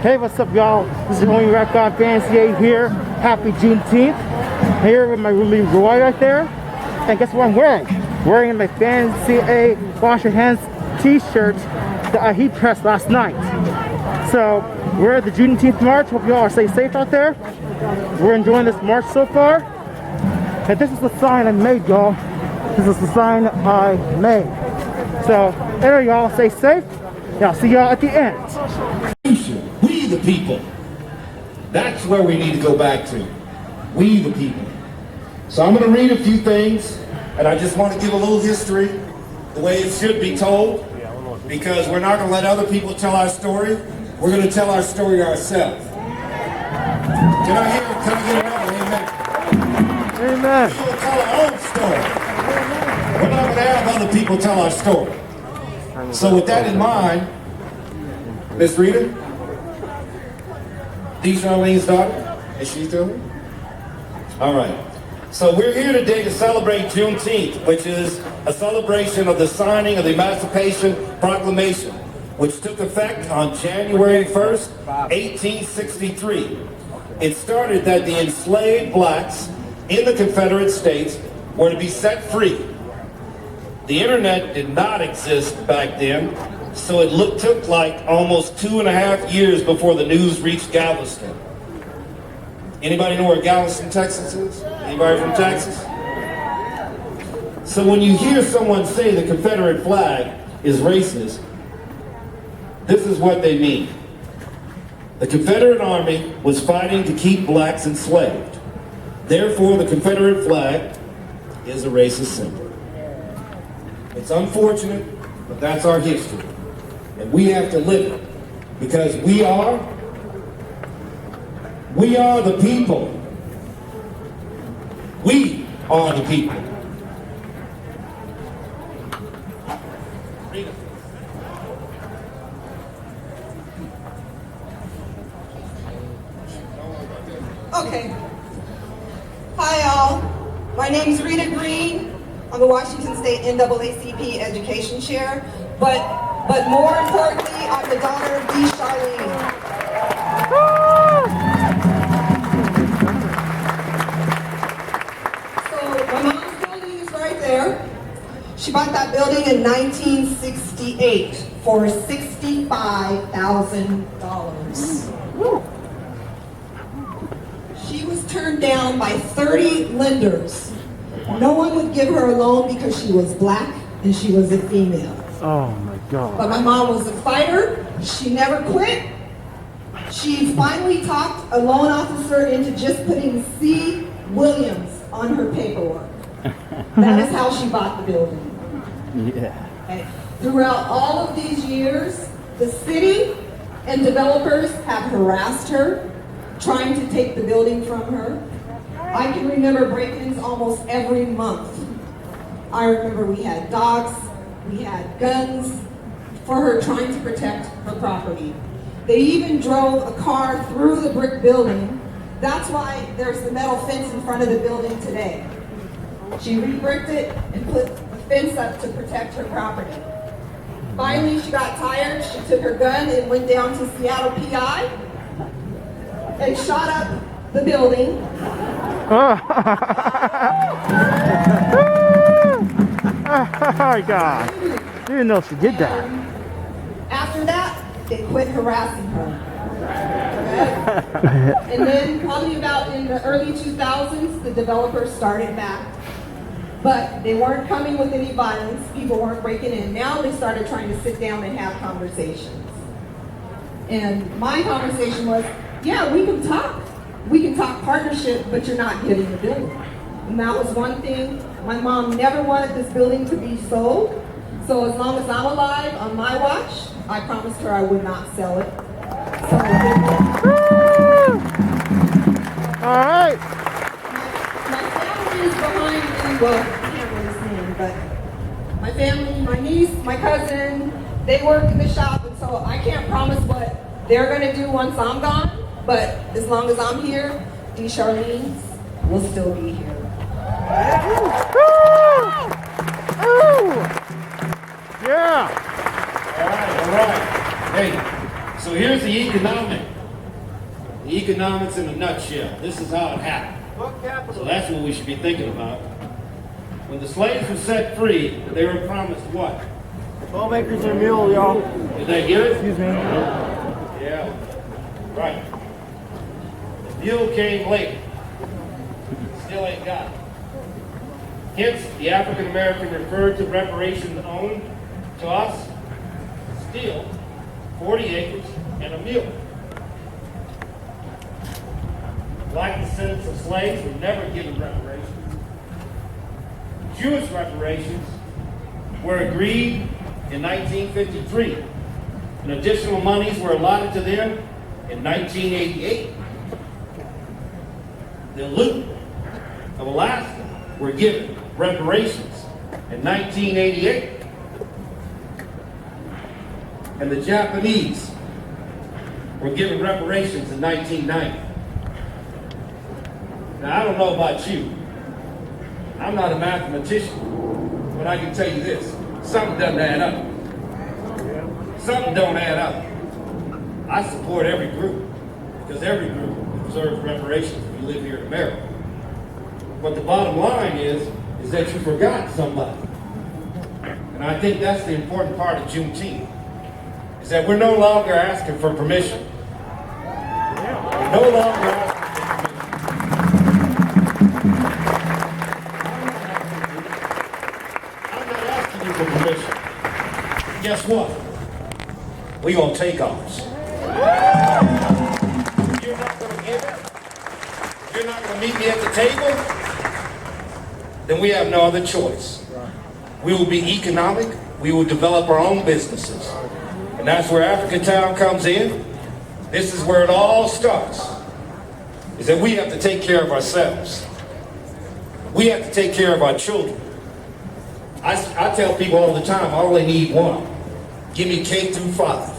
Hey, what's up, y'all? This is Homie Rock God Fancy 8 here. Happy Juneteenth. Here with my Ruby Roy right there. And guess what I'm wearing? Wearing my Fancy 8 Wash Your Hands t-shirt that I heat pressed last night. So, we're at the Juneteenth March. Hope y'all are staying safe out there. We're enjoying this march so far. And this is the sign I made, y'all. This is the sign I made. So, there y'all, stay safe. And I'll see y'all at the end. We the people. That's where we need to go back to. We the people. So I'm going to read a few things, and I just want to give a little history, the way it should be told, because we're not going to let other people tell our story. We're going to tell our story ourselves. Can I get another amen? Amen. We're going to tell our own story. We're not going to have other people tell our story. So with that in mind, Miss Rita, Dee Charlene's daughter, is she still here? All right. So we're here today to celebrate Juneteenth, which is a celebration of the signing of the Emancipation Proclamation, which took effect on January 1st, 1863. It started that the enslaved blacks in the Confederate States were to be set free. The internet did not exist back then, so it took like almost 2.5 years before the news reached Galveston. Anybody know where Galveston, Texas is? Anybody from Texas? So when you hear someone say the Confederate flag is racist, this is what they mean. The Confederate Army was fighting to keep blacks enslaved. Therefore, the Confederate flag is a racist symbol. It's unfortunate, but that's our history. And we have to live it, because we are the people. We are the people. Okay. Hi, y'all. My name is Rita Green. I'm the Washington State NAACP Education Chair, but more importantly, I'm the daughter of Dee Charlene. So my mom's building is right there. She bought that building in 1968 for $65,000. She was turned down by 30 lenders. No one would give her a loan because she was black and she was a female. Oh my God. But my mom was a fighter. She never quit. She finally talked a loan officer into just putting C. Williams on her paperwork. That is how she bought the building. Yeah. Okay. Throughout all of these years, the city and developers have harassed her, trying to take the building from her. I can remember break-ins almost every month. I remember we had dogs, we had guns for her, trying to protect her property. They even drove a car through the brick building. That's why there's the metal fence in front of the building today. She re-bricked it and put a fence up to protect her property. Finally, she got tired. She took her gun and went down to Seattle PI and shot up the building. Oh my God. I didn't know she did that. After that, they quit harassing her. Okay? And then probably about in the early 2000s, the developers started back. But they weren't coming with any violence. People weren't breaking in. Now they started trying to sit down and have conversations. And my conversation was, yeah, we can talk. We can talk partnership, but you're not getting the building. And that was one thing. My mom never wanted this building to be sold. So as long as I'm alive on my watch, I promised her I would not sell it. So all right. my family is behind me. Well, I can't really see him, but my family, my niece, my cousin, they work in the shop, and so I can't promise what they're gonna do once I'm gone. But as long as I'm here, Dee Charlene's will still be here. Yeah. All right. Hey, so here's the economic The economics in a nutshell. This is how it happened. So that's what we should be thinking about. When the slaves were set free, they were promised what? 12 acres and a mule, y'all. Did they get it? Excuse me. Yeah. Right. The mule came late. Still ain't got it. Hence, the African American referred to reparations owed to us, still 40 acres and a mule. Black descendants of slaves were never given reparations. Jewish reparations were agreed in 1953, and additional monies were allotted to them in 1988. The Aleut of Alaska were given reparations in 1988. And the Japanese were given reparations in 1990. Now, I don't know about you. I'm not a mathematician, but I can tell you this. Something doesn't add up. Something don't add up. I support every group, because every group deserves reparations if you live here in America. But the bottom line is that you forgot somebody. And I think that's the important part of Juneteenth, is that we're no longer asking for permission. We're no longer asking for for permission. Guess what? We're going to take ours. You're not going to give it? You're not going to meet me at the table? Then we have no other choice. We will be economic. We will develop our own businesses. And that's where African Town comes in. This is where it all starts. Is that we have to take care of ourselves. We have to take care of our children. I tell people all the time, I only need one. Give me K through 5.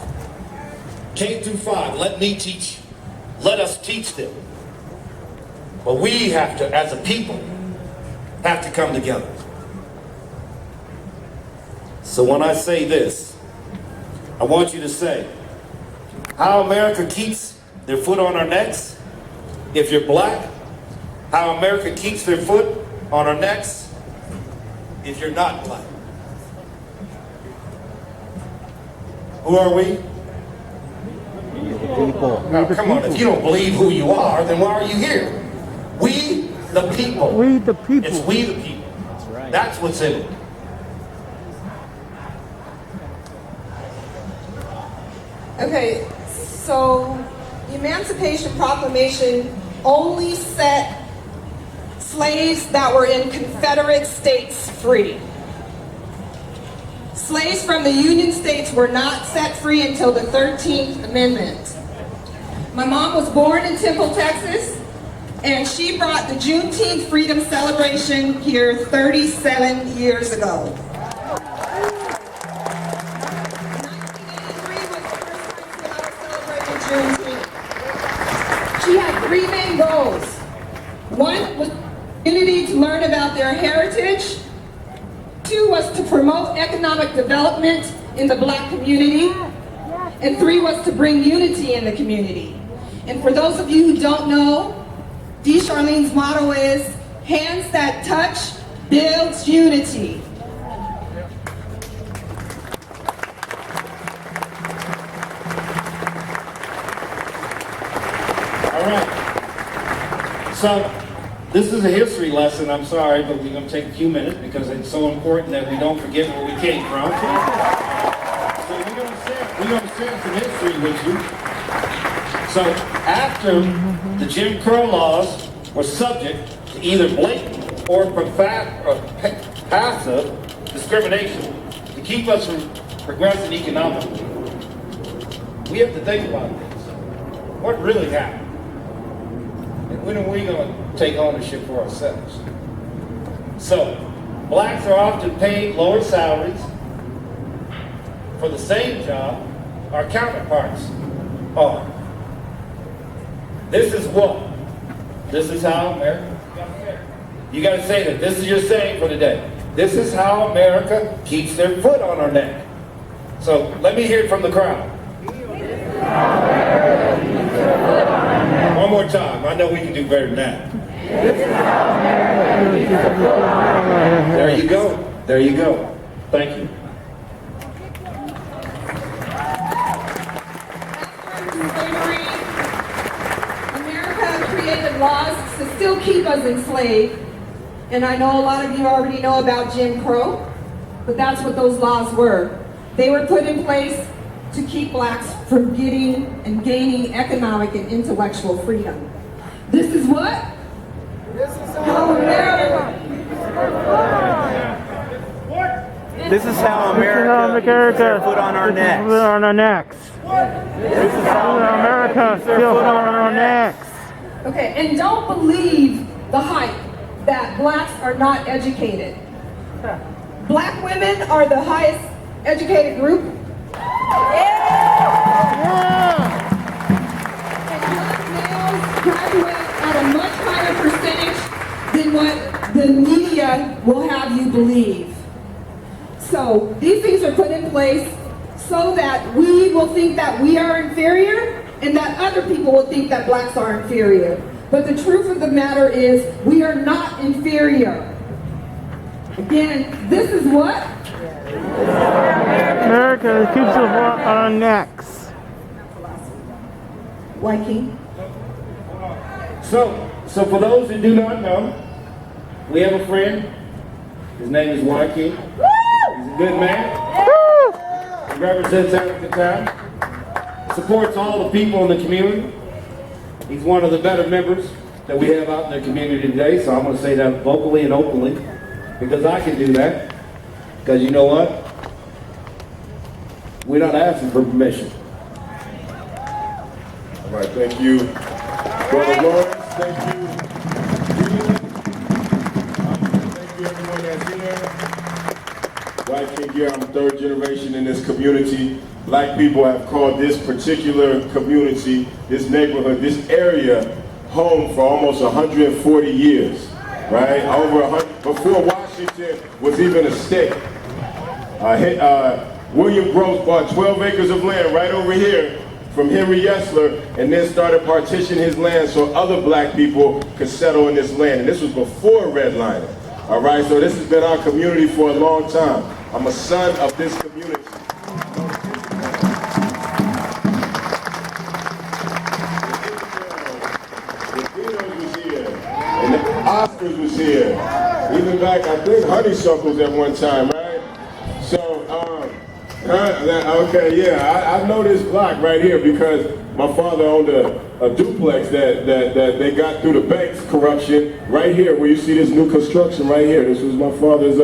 K through 5, let me teach you. Let us teach them. But we have to, as a people, have to come together. So when I say this, I want you to say, how America keeps their foot on our necks, if you're black, how America keeps their foot on our necks, if you're not black. Who are we? People. Now, come on, if you don't believe who you are, then why are you here? We the people. We the people. It's we the people. That's right. That's what's in it. Okay, so the Emancipation Proclamation only set slaves that were in Confederate states free. Slaves from the Union states were not set free until the 13th Amendment. My mom was born in Temple, Texas, and she brought the Juneteenth freedom celebration here 37 years ago. 1983 was the first time I celebrated Juneteenth. She had 3 main goals. One was community to learn about their heritage. 2 was to promote economic development in the black community. And 3 was to bring unity in the community. And for those of you who don't know, Dee Charlene's motto is, hands that touch builds unity. All right. So, this is a history lesson, I'm sorry, but we're going to take a few minutes because it's so important that we don't forget where we came from. So we're going to share some history with you. So after the Jim Crow laws were subject to either blatant or passive discrimination to keep us from progressing economically, we have to think about this. What really happened? And when are we going to take ownership for ourselves? So, blacks are often paid lower salaries for the same job our counterparts are. This is what? This is how America, you got to say that. This is your saying for today. This is how America keeps their foot on our neck. So, let me hear it from the crowd. This is how America keeps their foot on our neck. One more time. I know we can do better than that. There you go. There you go. Thank you. Slavery, America created laws to still keep us enslaved. And I know a lot of you already know about Jim Crow, but that's what those laws were. They were put in place to keep blacks from getting and gaining economic and intellectual freedom. This is what? How America. This is how America keeps their foot on our necks. On our necks. This is how America keeps their still foot on our necks. Okay, and don't believe the hype that blacks are not educated. Black women are the highest educated group. And black males graduate at a much higher percentage than what the media will have you believe. So these things are put in place so that we will think that we are inferior and that other people will think that blacks are inferior. But the truth of the matter is we are not inferior. Again, this is what? America keeps us on our necks. White King. So for those that do not know, we have a friend. His name is Joaquin. He's a good man. He represents African Town. Supports all the people in the community. He's one of the better members that we have out in the community today, so I'm going to say that vocally and openly, because I can do that. Because you know what? We're not asking for permission. All right, thank you, Brother Lawrence. Thank you. Thank you, everyone that's here. White King here, I'm third generation in this community. Black people have called this particular community, this neighborhood, this area, home for almost 140 years, right? Over 100, before Washington was even a state. William Gross bought 12 acres of land right over here from Henry Yesler, and then started partitioning his land so other black people could settle in this land. And this was before redlining, all right? So this has been our community for a long time. I'm a son of this community. Oscars was here. Even back, I think, Honeysuckles at one time, right? So, okay, yeah, I know this block right here because my father owned a duplex that they got through the bank's corruption right here, where you see this new construction right here. This was my father's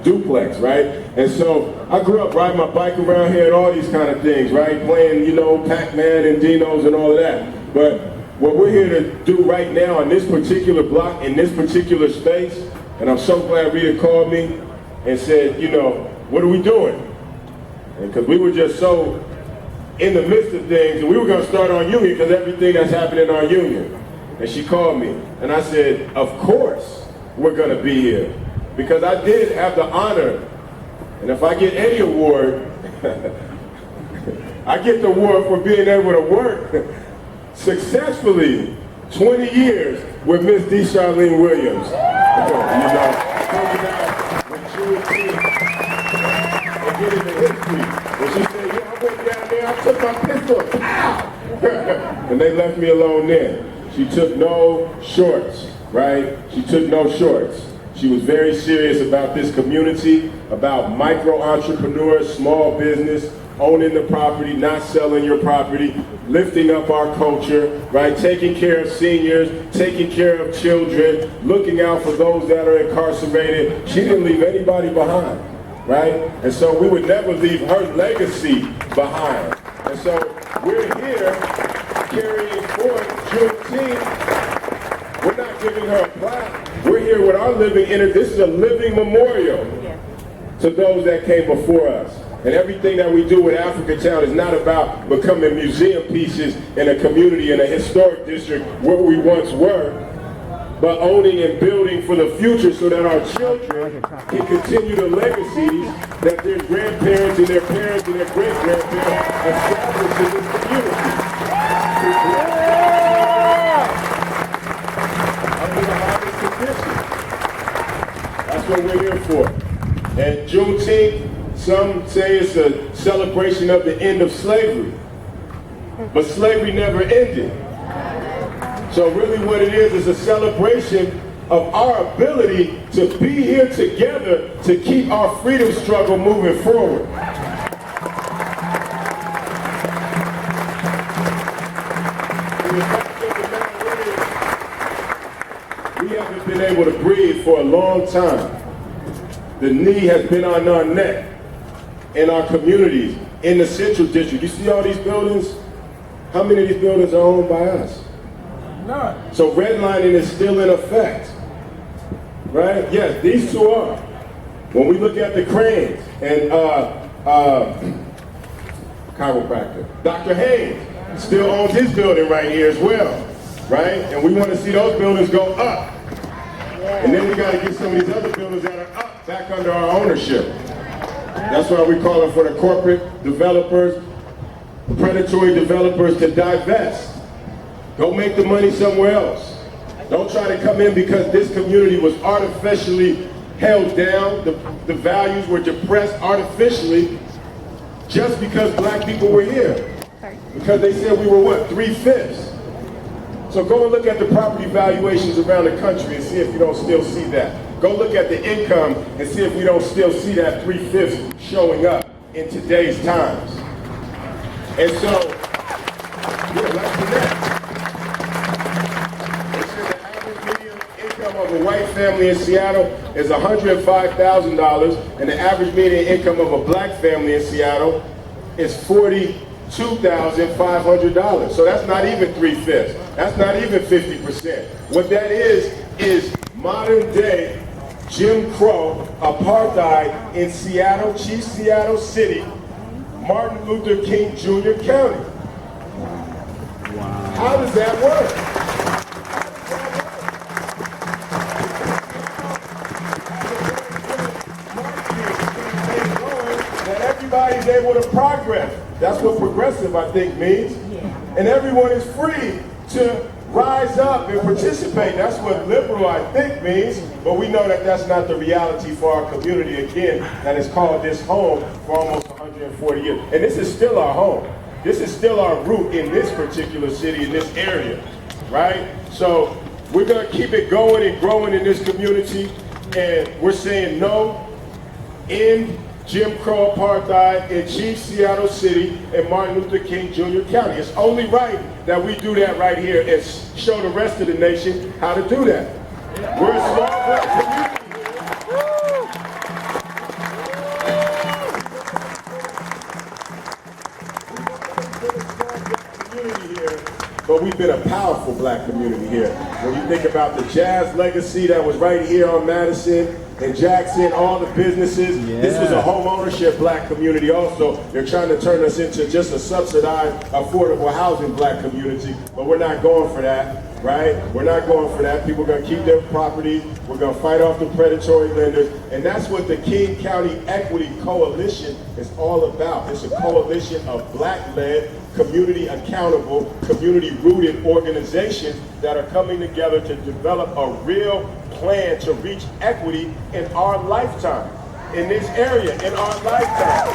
duplex, right? And so I grew up riding my bike around here and all these kind of things, right? Playing, you know, Pac-Man and Dinos and all of that. But what we're here to do right now in this particular block, in this particular space, and I'm so glad Rita called me and said, you know, what are we doing? Because we were just so in the midst of things, and we were going to start our union because everything that's happening in our union. And she called me, and I said, of course we're going to be here. Because I did have the honor, and if I get any award, I get the award for being able to work successfully 20 years with Miss D. Charlene Williams. You know, talking about when Juneteenth and getting the history. When she said, yeah, I went down there, I took my pistol, pow! And they left me alone then. She took no shorts, right? She took no shorts. She was very serious about this community, about micro-entrepreneurs, small business, owning the property, not selling your property, lifting up our culture, right? Taking care of seniors, taking care of children, looking out for those that are incarcerated. She didn't leave anybody behind, right? And so we would never leave her legacy behind. And so we're here carrying forth Juneteenth. We're not giving her a plaque. We're here with our living this is a living memorial to those that came before us. And everything that we do with African Town is not about becoming museum pieces in a community, in a historic district where we once were, but owning and building for the future so that our children can continue the legacies that their grandparents and their parents and their great-grandparents established in this community. what we're here for. And Juneteenth, some say it's a celebration of the end of slavery. But slavery never ended. So really what it is a celebration of our ability to be here together to keep our freedom struggle moving forward. We haven't been able to breathe for a long time. The knee has been on our neck in our communities, in the Central District. You see all these buildings? How many of these buildings are owned by us? None. So redlining is still in effect, right? Yes, these two are. When we look at the cranes and chiropractor, Dr. Haynes still owns his building right here as well, right? And we want to see those buildings go up. And then we got to get some of these other buildings that are up back under our ownership. That's why we're calling for the corporate developers, predatory developers to divest. Go make the money somewhere else. Don't try to come in because this community was artificially held down. The values were depressed artificially just because black people were here. Because they said we were what, 3/5. So go and look at the property valuations around the country and see if you don't still see that. Go look at the income and see if we don't still see that 3/5 showing up in today's times. And so, yeah, let's do that. They said the average median income of a white family in Seattle is $105,000, and the average median income of a black family in Seattle is $42,500. So that's not even 3/5. That's not even 50%. What that is modern day Jim Crow apartheid in Seattle, Chief Seattle City, Martin Luther King Jr. County. Wow. How does that work? That everybody's able to progress. That's what progressive, I think, means. And everyone is free to rise up and participate. That's what liberal, I think, means. But we know that that's not the reality for our community, again, that has called this home for almost 140 years. And this is still our home. This is still our root in this particular city, in this area, right? So we're going to keep it going and growing in this community. And we're saying no, end Jim Crow apartheid in Chief Seattle City and Martin Luther King Jr. County. It's only right that we do that right here and show the rest of the nation how to do that. We're a small black community here, but we've been a powerful black community here. When you think about the jazz legacy that was right here on Madison and Jackson, all the businesses, this was a home ownership black community also. They're trying to turn us into just a subsidized, affordable housing black community, but we're not going for that, right? We're not going for that. People are going to keep their property. We're going to fight off the predatory lenders, and that's what the King County Equity Coalition is all about. It's a coalition of black-led, community-accountable, community-rooted organizations that are coming together to develop a real plan to reach equity in our lifetime, in this area, in our lifetime.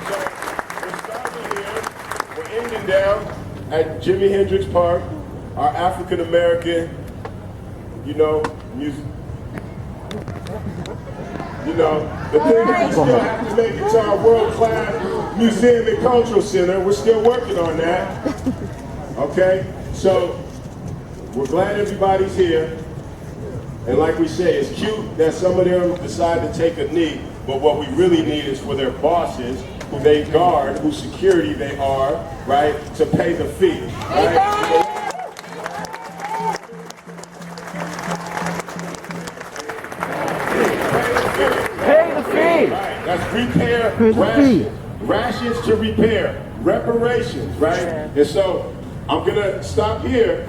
So we're starting here, we're ending down at Jimi Hendrix Park, our African American, music. The thing is we still have to make it to our world-class museum and cultural center. We're still working on that. Okay? So, we're glad everybody's here. And like we say, it's cute that some of them decide to take a knee, but what we really need is for their bosses, who they guard, whose security they are, right, to pay the fee. Right? That's repair rations. Rations to repair. Reparations, right? And so I'm going to stop here,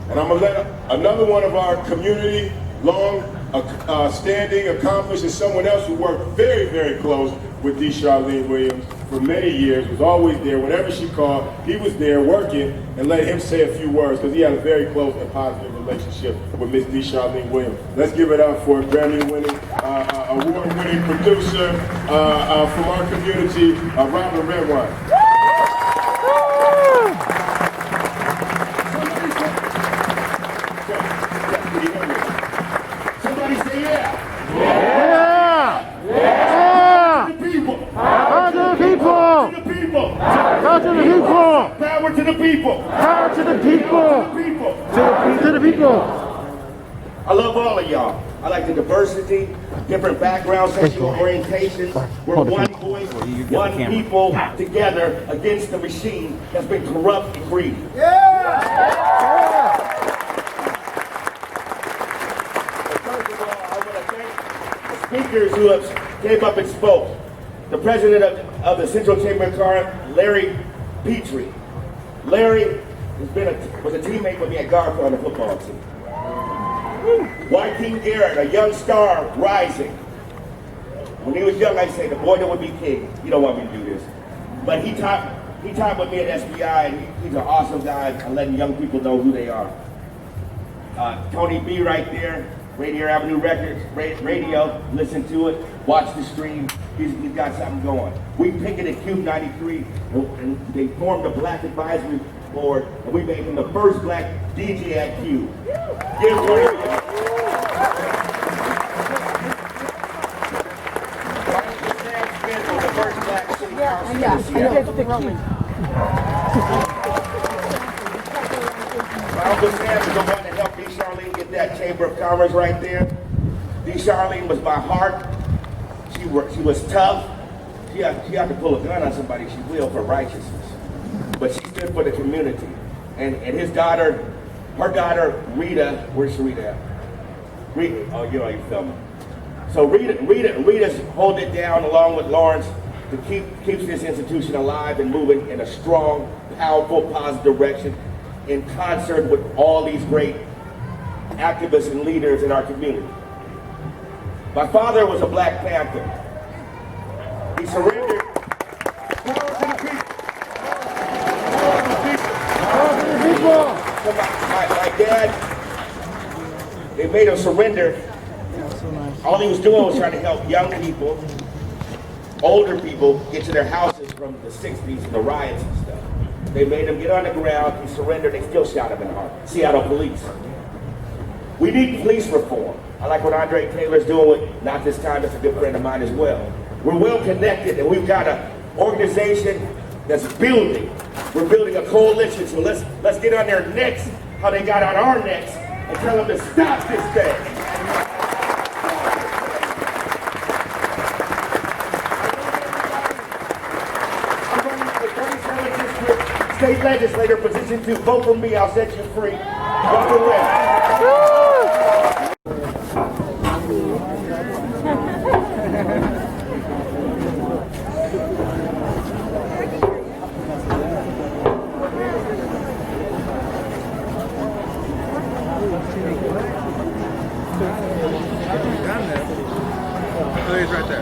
and I'm going to let another one of our community long-standing, accomplished, and someone else who worked very, very close with D. Charlene Williams for many years, was always there. Whenever she called, he was there working, and let him say a few words because he had a very close and positive relationship with Miss Charlene Williams. Let's give it up for a Grammy-winning, award-winning producer from our community, Robert Redwine. Somebody say yeah. Power to the people! To the people! Power to the people! Power to the people! Power to the people! To the people! I love all of y'all. I like the diversity, different backgrounds, sexual orientations. We're one voice, one people together against the machine that's been corrupt and greedy. First of all, I want to thank the speakers who have came up and spoke. The president of the Central Chamber of Commerce, Larry Petrie. Larry was a teammate with me at Garfield on the football team. Joaquin Garrett, a young star rising. When he was young, I say the boy that would be king. He don't want me to do this, but he taught with me at SBI, and he's an awesome guy. I'm letting young people know who they are. Tony B right there, Radio Avenue Records, radio. Listen to it, watch the stream. He's got something going. We picketed Cube 93, and they formed a Black Advisory Board, and we made him the first black DJ at Cube. Give Tony B. The first black city councilman. My Uncle Sam is the one that helped D. Charlene get that Chamber of Commerce right there. D. Charlene was my heart. She was tough. She had to pull a gun on somebody, she will, for righteousness. But she stood for the community. And his daughter, her daughter, Rita, where's Rita at? Rita, oh, you know, you filming. So Rita's holding it down along with Lawrence to keeps this institution alive and moving in a strong, powerful, positive direction in concert with all these great activists and leaders in our community. My father was a Black Panther. He surrendered. Power to the people. Power to the people. So my dad, they made him surrender. All he was doing was trying to help young people, older people, get to their houses from the 60s and the riots and stuff. They made him get on the ground, he surrendered, they still shot him in the heart. Seattle police. We need police reform. I like what Andre Taylor's doing with Not This Time, that's a good friend of mine as well. We're well connected and we've got an organization that's building. We're building a coalition, so let's get on their necks, how they got on our necks, and tell them to stop this thing. State legislator, position 2. Vote for me, I'll set you free. Vote for Red. Oh, he's right there.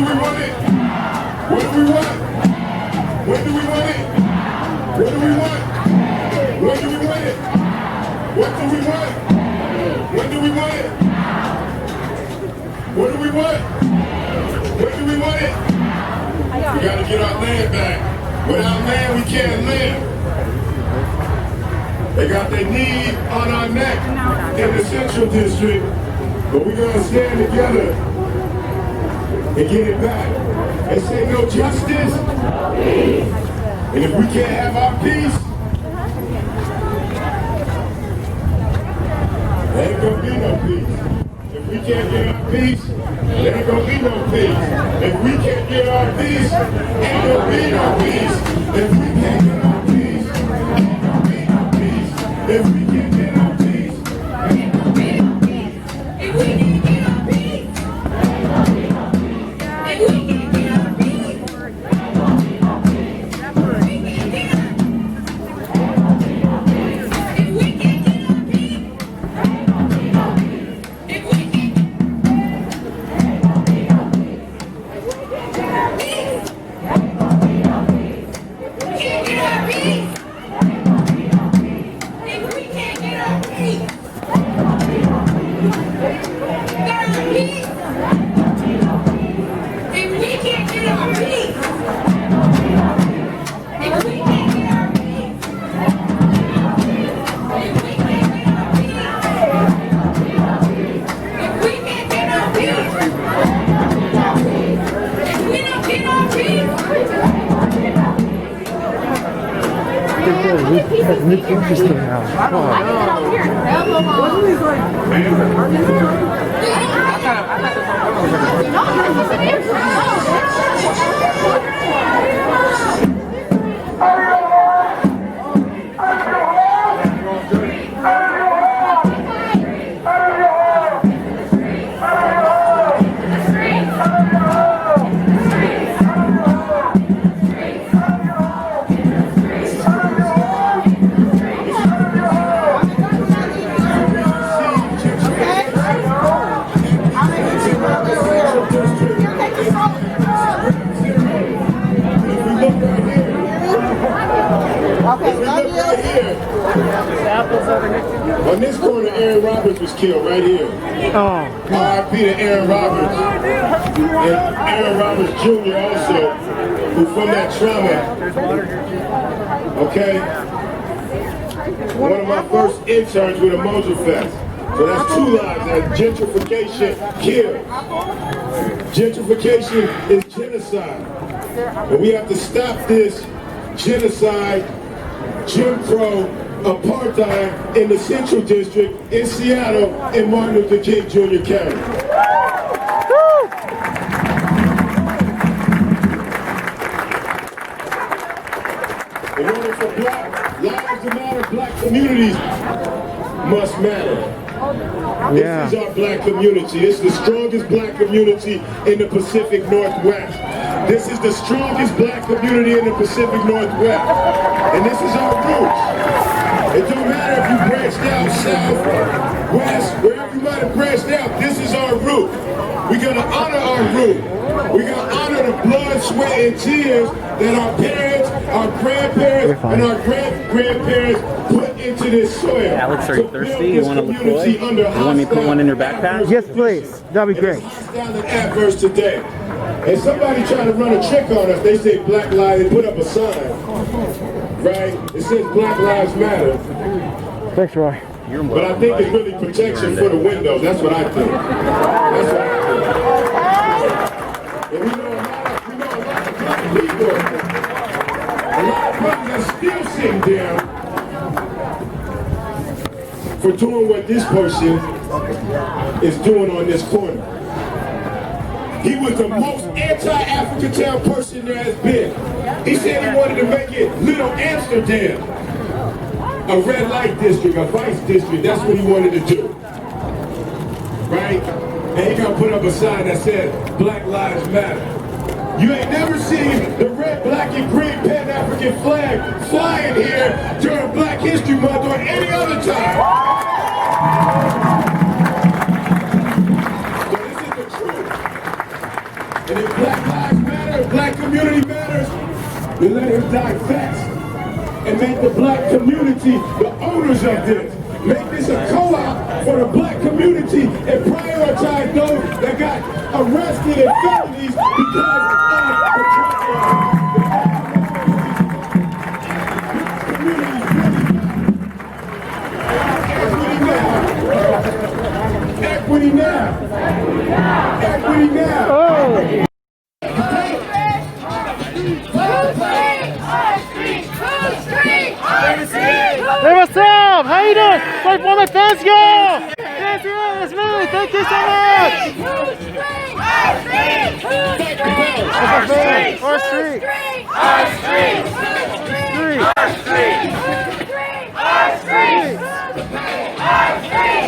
do we want it? What do we want? When do we want it? What do we want? When do we want it? What do we want? When do we want it? What do we want? When do we want it? We gotta get our land back. Without land, we can't live. They got their knee on our neck in the Central District, but we're gonna stand together and get it back. They say no justice, and if we can't have our peace, there ain't gonna be no peace. If we can't get our peace, there ain't gonna be no peace. If we can't get our peace, ain't gonna be no peace. If we can't get our peace, ain't gonna be no peace. If we can't get our peace, ain't gonna be no peace. If we can't get our peace, ain't gonna be no peace. If we can't get our peace, ain't gonna be no peace. If we can't get our peace, if we can't get our peace, ain't gonna be no peace. If we can't That's interesting now. On this corner, Aaron Roberts was killed right here. R.I.P. to Aaron Roberts. And Aaron Roberts Jr. also, who from that trauma. Okay? One of my first interns with a Mojo Fest. So that's two lives. That's gentrification kills. Gentrification is genocide. And we have to stop this genocide, Jim Crow, apartheid in the Central District, in Seattle, in Martin Luther King Jr. County. In order for black lives to matter, black communities must matter. This is our black community. It's the strongest black community in the Pacific Northwest. This is the strongest black community in the Pacific Northwest. And this is our roots. It don't matter if you branched out south, west, wherever you might have branched out, this is our root. We're gonna honor our root. We're gonna honor the blood, sweat, and tears that our parents, our grandparents, and our great-grandparents put into this soil. Alex, are you thirsty? You want a LaCroix? You want me to put one in your backpack? Yes, please. That'd be great. Adverse today. And somebody trying to run a trick on us, they say Black Lives, they put up a sign. Right? It says Black Lives Matter. Thanks, Roy. But I think it's really protection for the windows. That's what I think. That's what I think. And we know a lot of black people, a lot of brothers are still sitting down for doing what this person is doing on this corner. He was the most anti-African town person there has been. He said he wanted to make it Little Amsterdam. A red light district, a vice district, that's what he wanted to do. Right? And he got put up a sign that said, Black Lives Matter. You ain't never seen the red, black, and green Pan-African flag flying here during Black History Month or any other time. So this is the truth. And if black We let him die fast and make the black community the owners of this. Make this a co-op for the black community and prioritize those that got arrested in felonies because of the Equity now. Equity now. Oh. Hey, what's up? How you doing? Like for my fans, yo! Yes, yes, me. Thank you so much. Our street. Our street. Street. Our street. Our street. Our street.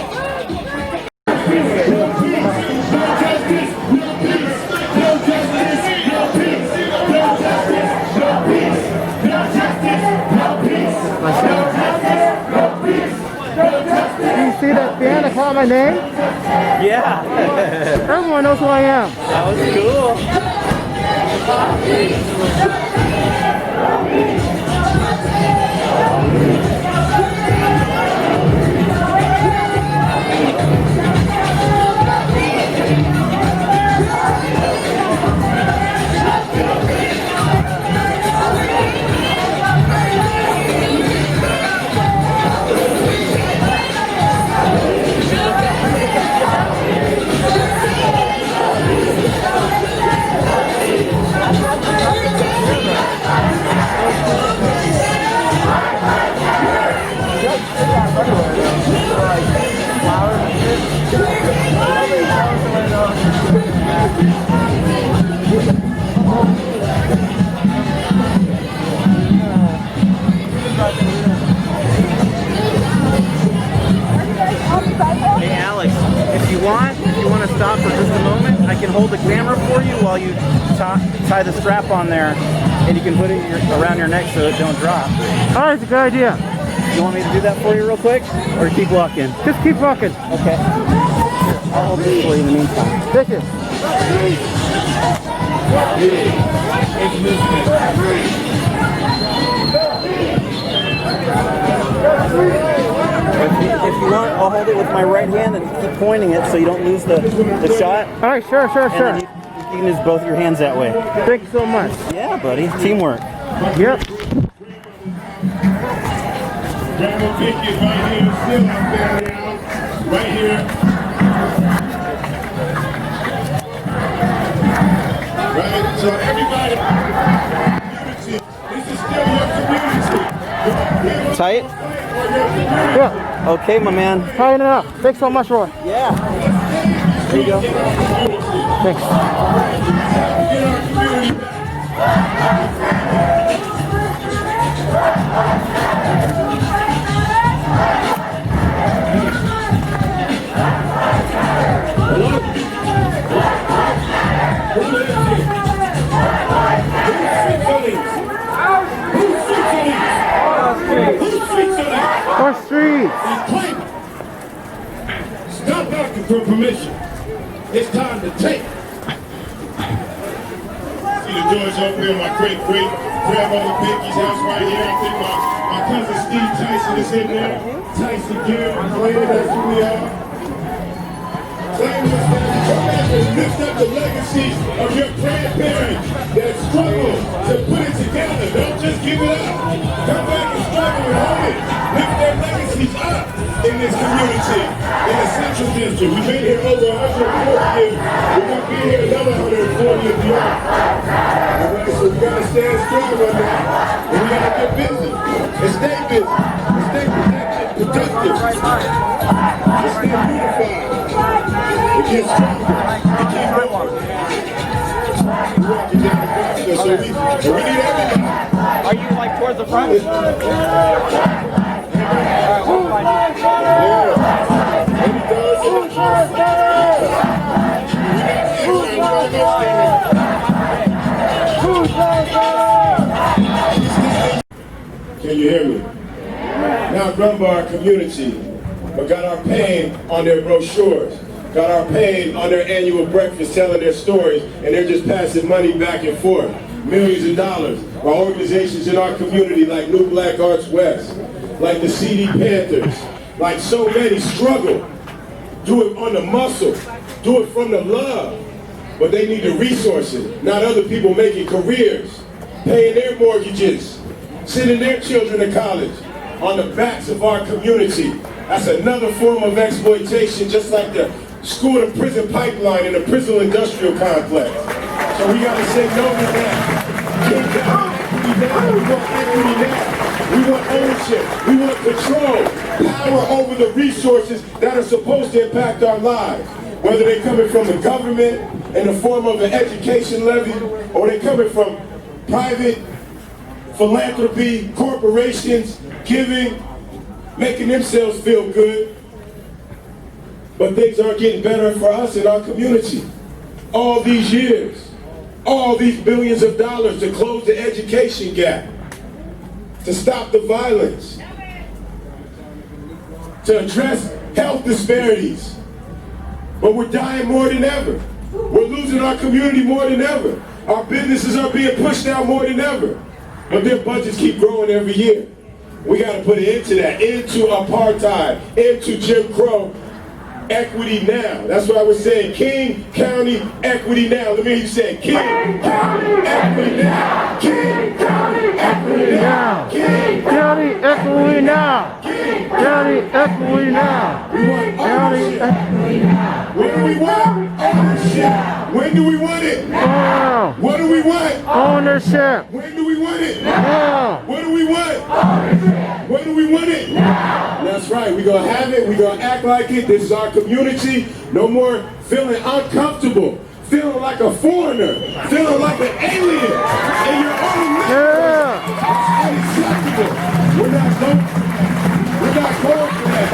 See that fan that called my name? Yeah. Everyone knows who I am. That was cool. Hey Alex, if you want to stop for just a moment, I can hold the camera for you while you tie the strap on there, and you can put it around your neck so it don't drop. Oh, that's a good idea. You want me to do that for you real quick, or keep walking? Just keep walking. Okay. Here, I'll hold this for you in the meantime. Thank you. If you want, I'll hold it with my right hand and keep pointing it so you don't lose the shot. All right, sure. And then you can use both your hands that way. Thank you so much. Yeah, buddy. Teamwork. Yep. Grandma Vicky is right here, still up there, y'all. Right here. Right, so everybody, community, this is still your community. Tight? Yeah. Okay, my man. Tying it up. Thanks so much, Roy. Yeah. There you go. Thanks. Our streets. Stop asking for permission. It's time to take. See the doors open in my great-great-grandmother Vicky's house right here. I think my cousin Steve Tyson is in there. Tyson Garrett, Clay, that's who we are. Clay was there. Come back and lift up the legacy of your grandparents that struggled to put it together. Don't just give it up. Come back and struggle and hold it. Lift their legacies up in this community, in the Central District. We've been here over 140 years. We're going to be here another 140 and beyond. All right, so we got to stand strong on that. And we got to get busy and stay busy and stay productive. And stay unified. And get stronger. And keep going. We're walking down the process, so we need everybody. Are you like towards the front? Can you hear me? Now grumble our community, but got our pain on their brochures, got our pain on their annual breakfast telling their stories, and they're just passing money back and forth. millions of dollars by organizations in our community like New Black Arts West, like the CD Panthers, like so many struggle. Do it on the muscle, do it from the love. But they need the resources, not other people making careers, paying their mortgages, sending their children to college on the backs of our community. That's another form of exploitation, just like the school to prison pipeline in the prison industrial complex. So we gotta say no to that. King County equity now. We want equity now. We want ownership. We want control, power over the resources that are supposed to impact our lives. Whether they're coming from the government in the form of an education levy, or they're coming from private philanthropy, corporations, giving, making themselves feel good. But things aren't getting better for us in our community. All these years, all these billions of dollars to close the education gap, to stop the violence, to address health disparities. But we're dying more than ever. We're losing our community more than ever. Our businesses are being pushed out more than ever. But their budgets keep growing every year. We got to put an end to that, into apartheid, into Jim Crow. Equity now. That's why we're saying King County equity now. Let me hear you say King County equity now. King County equity now. King County equity now. County equity now. We want County ownership. equity now. What do we want? Ownership. When do we want it? Now. What do we want? Ownership. When do we want it? Now. What do we want? Ownership. When do we want it? Now. That's right. We're going to have it. We're going to act like it. This is our community. No more feeling uncomfortable, feeling like a foreigner, feeling like an alien in your own land. Yeah. It's unacceptable. We're not going for that.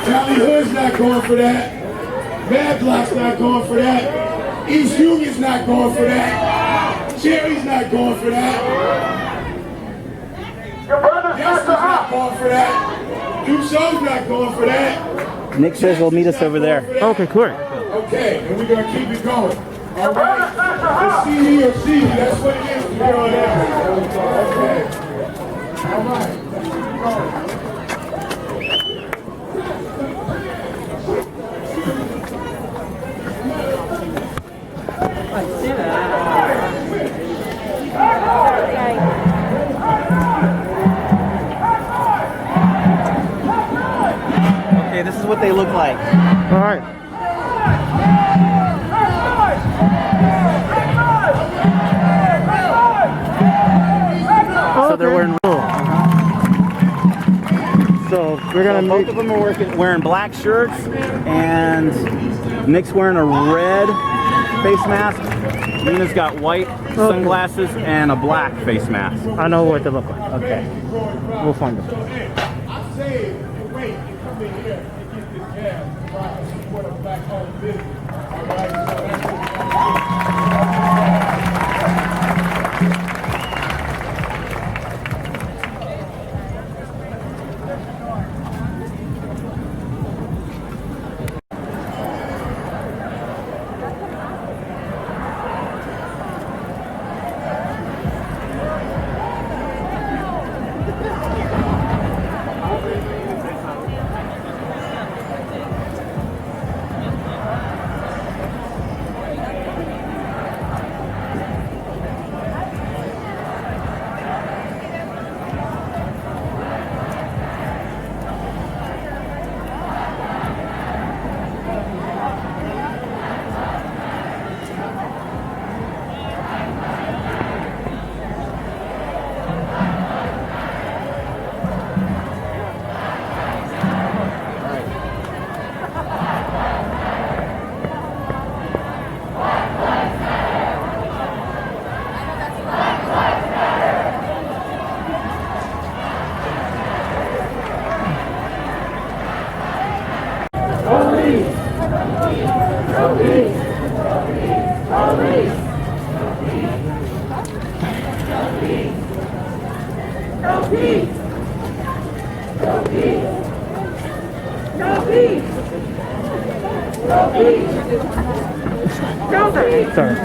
Valley Hood's not going for that. Bad Block's not going for that. East Union's not going for that. Cherry's not going for that. Destin's not going for that. Dushow's not going for that. Nick says he'll meet us over there. Okay, cool. Okay, and we're going to keep it going. All right. It's CD or CD. That's what it is from here on out. Okay. All right. Let's keep it going. Okay, this is what they look like. All right. So they're wearing. So we're gonna Both meet. of them are wearing black shirts, and Nick's wearing a red face mask. Nina's got white sunglasses and a black face mask. I know what they look like. Okay. We'll find them. I say, wait, you come in here and get this gas to try to support a black-owned business. All right, so that's what Sorry.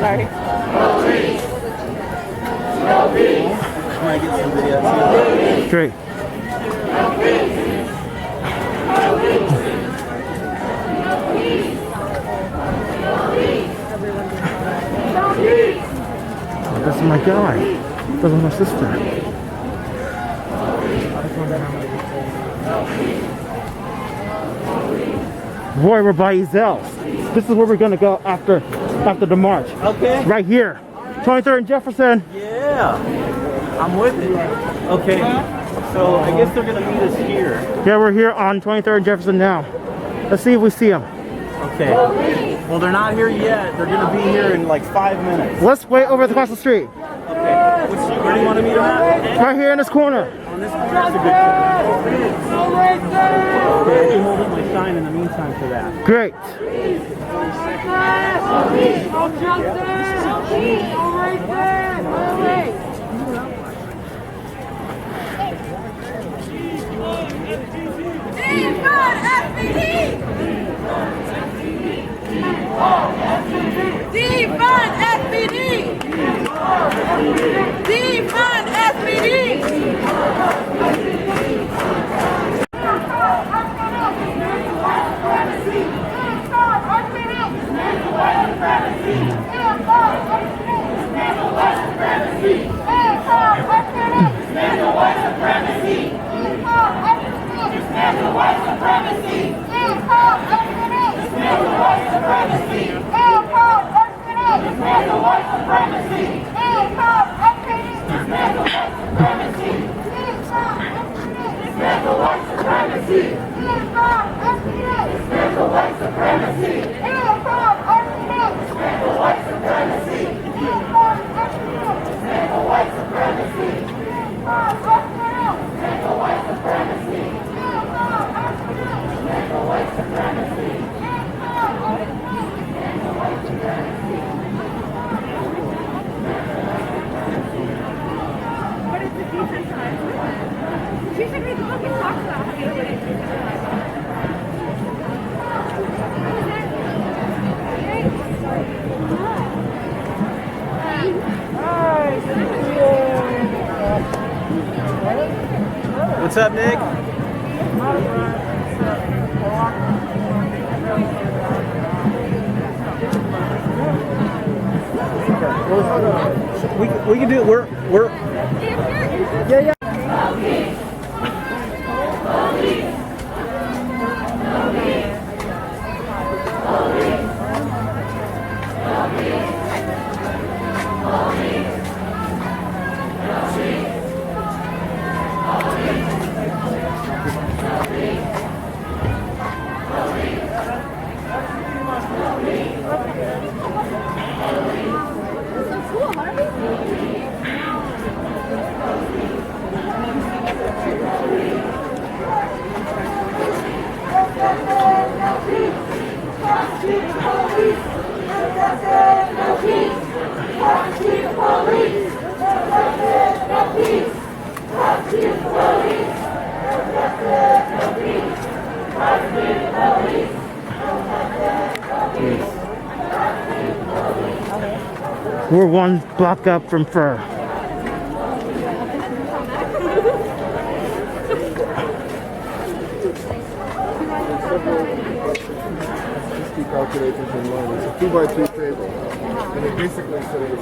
Sorry. Can I get some video too? Great. This is my guy. This is my sister. Boy, we're by Ezel's. This is where we're gonna go after the march. Okay. Right here. 23rd and Jefferson. Yeah. I'm with it. Okay. So I guess they're gonna meet us here. Yeah, we're here on 23rd and Jefferson now. Let's see if we see them. Okay. Well, they're not here yet. They're gonna be here in like 5 minutes. Let's wait over across the street. Okay. Where do you want to meet them at? Right here in this corner. On this corner. That's a good corner. Okay, I can hold up my sign in the meantime for that. Great. Defund SPD! Defund SPD! What's up, Nick? We can do it. We're yeah. We're one block up from Fur. Calculations in line. It's a 2x2 table. And it basically says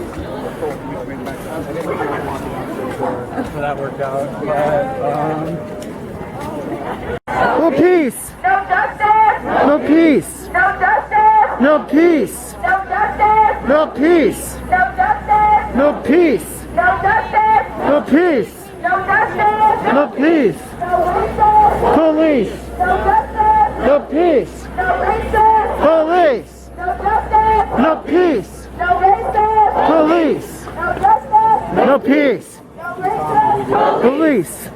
So that worked out. No peace! No justice! No peace! No justice! No peace! No justice! No peace! No justice! No peace! No justice! No peace! No justice! No peace! No racist! Police! No justice! No peace! No racist! Police! No justice! No peace! No racist! Police! No justice! No peace! No racist! Police!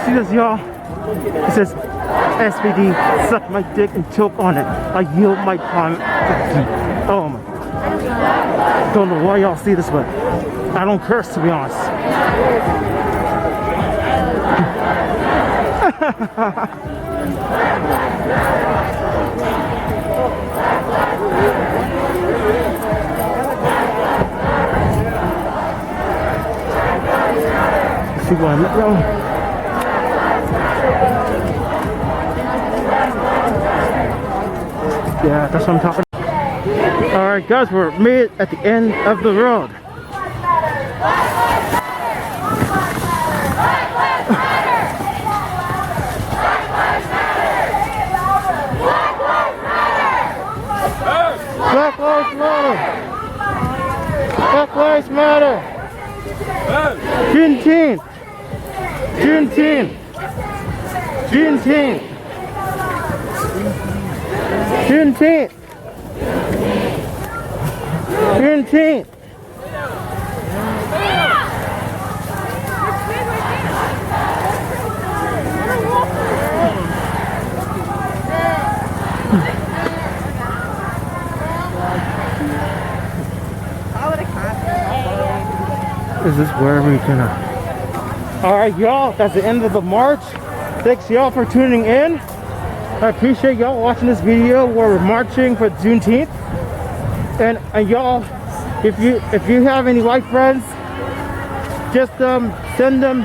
see this, y'all? It says SVD, suck my dick and choke on it. I yield my time. Oh my. Don't know why y'all see this, but I don't curse, to be honest. See what I'm doing? Yeah, that's what I'm talking about. Alright guys, we're made at the end of the road. Black Lives Matter! Black Lives Matter! Juneteenth! Juneteenth! Juneteenth! Juneteenth! Juneteenth! Is this where we can? Alright, y'all, that's the end of the march. Thanks, y'all, for tuning in. I appreciate y'all watching this video where we're marching for Juneteenth. And y'all, if you have any white friends, just send them.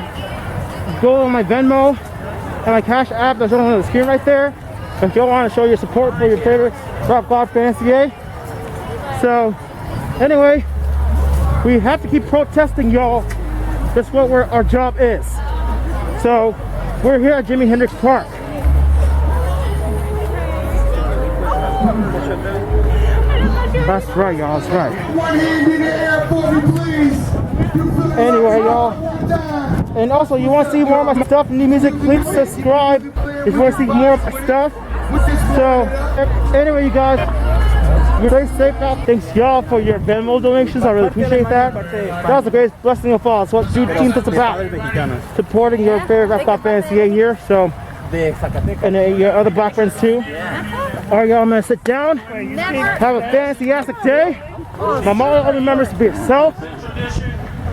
Go on my Venmo and my Cash App that's on the screen right there. If y'all want to show your support for your favorite Rap God Fancy. So, anyway. We have to keep protesting, y'all. That's what our job is. So, we're here at Jimi Hendrix Park. That's right, y'all. That's right. Anyway, y'all. And also, you want to see more of my stuff, new music, please subscribe if you want to see more of my stuff. So, anyway, you guys. Stay safe out. Thanks y'all for your Venmo donations. I really appreciate that. That was the greatest blessing of all. That's what Juneteenth is about. Supporting your favorite Rap God Fancy here. So, and your other black friends too. Alright, y'all, I'm gonna sit down. Have a fantastic day. My motto remembers to be yourself,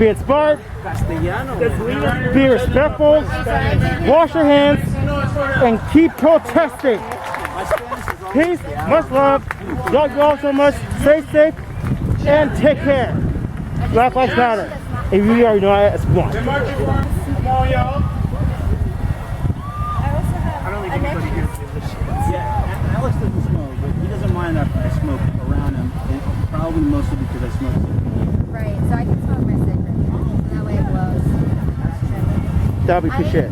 be inspired, be respectful, wash your hands, and keep protesting. Peace, much love. Love you all so much. Stay safe and take care. Black Lives Matter. If you already know it's one. I don't think anybody gives a shit. Yeah, Alex doesn't smoke, but he doesn't mind that I smoke around him. And probably mostly because I smoke cigarettes. Right, so I can smoke my cigarette. And that way it blows. That'll be good shit.